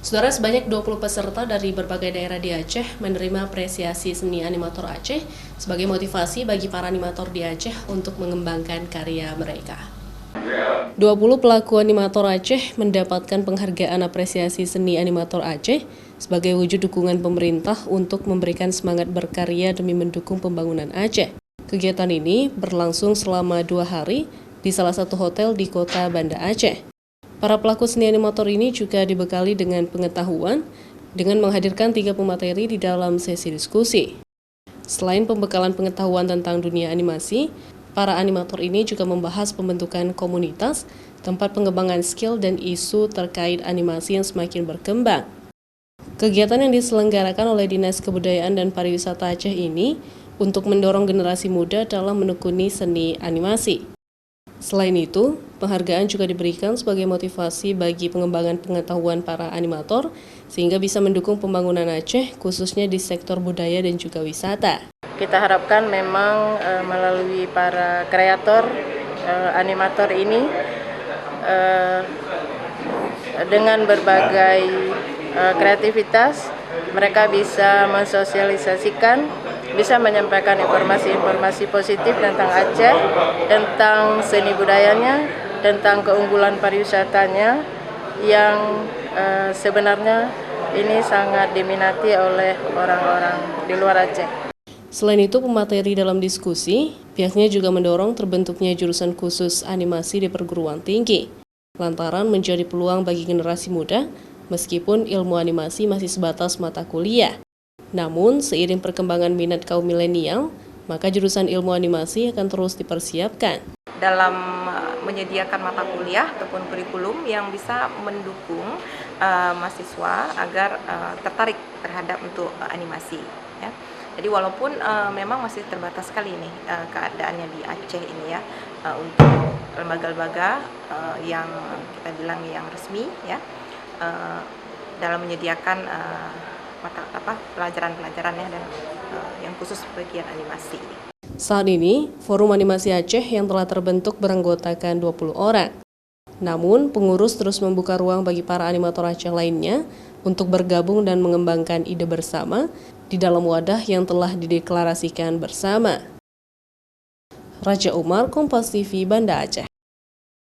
Saudara, sebanyak 20 peserta dari berbagai daerah di Aceh menerima apresiasi seni animator Aceh sebagai motivasi bagi para animator di Aceh untuk mengembangkan karya mereka. 20 pelaku animator Aceh mendapatkan penghargaan apresiasi seni animator Aceh sebagai wujud dukungan pemerintah untuk memberikan semangat berkarya demi mendukung pembangunan Aceh. Kegiatan ini berlangsung selama 2 hari di salah satu hotel di kota Banda Aceh. Para pelaku seni animator ini juga dibekali dengan pengetahuan dengan menghadirkan 3 pemateri di dalam sesi diskusi. Selain pembekalan pengetahuan tentang dunia animasi, para animator ini juga membahas pembentukan komunitas, tempat pengembangan skill dan isu terkait animasi yang semakin berkembang. Kegiatan yang diselenggarakan oleh Dinas Kebudayaan dan Pariwisata Aceh ini untuk mendorong generasi muda dalam menekuni seni animasi. Selain itu, penghargaan juga diberikan sebagai motivasi bagi pengembangan pengetahuan para animator sehingga bisa mendukung pembangunan Aceh khususnya di sektor budaya dan juga wisata. Kita harapkan memang melalui para kreator animator ini dengan berbagai kreativitas mereka bisa mensosialisasikan, bisa menyampaikan informasi-informasi positif tentang Aceh, tentang seni budayanya, tentang keunggulan pariwisatanya yang sebenarnya ini sangat diminati oleh orang-orang di luar Aceh. Selain itu, pemateri dalam diskusi, pihaknya juga mendorong terbentuknya jurusan khusus animasi di perguruan tinggi, lantaran menjadi peluang bagi generasi muda, meskipun ilmu animasi masih sebatas mata kuliah. Namun, seiring perkembangan minat kaum milenial, maka jurusan ilmu animasi akan terus dipersiapkan. Dalam menyediakan mata kuliah ataupun kurikulum yang bisa mendukung mahasiswa agar tertarik terhadap untuk animasi. Ya. Jadi walaupun memang masih terbatas sekali nih keadaannya di Aceh ini ya untuk lembaga-lembaga yang kita bilang yang resmi ya dalam menyediakan pelajaran-pelajaran ya dan yang khusus bagian animasi. Saat ini, Forum Animasi Aceh yang telah terbentuk beranggotakan 20 orang. Namun, pengurus terus membuka ruang bagi para animator Aceh lainnya untuk bergabung dan mengembangkan ide bersama di dalam wadah yang telah dideklarasikan bersama. Raja Umar, Kompas TV, Banda Aceh.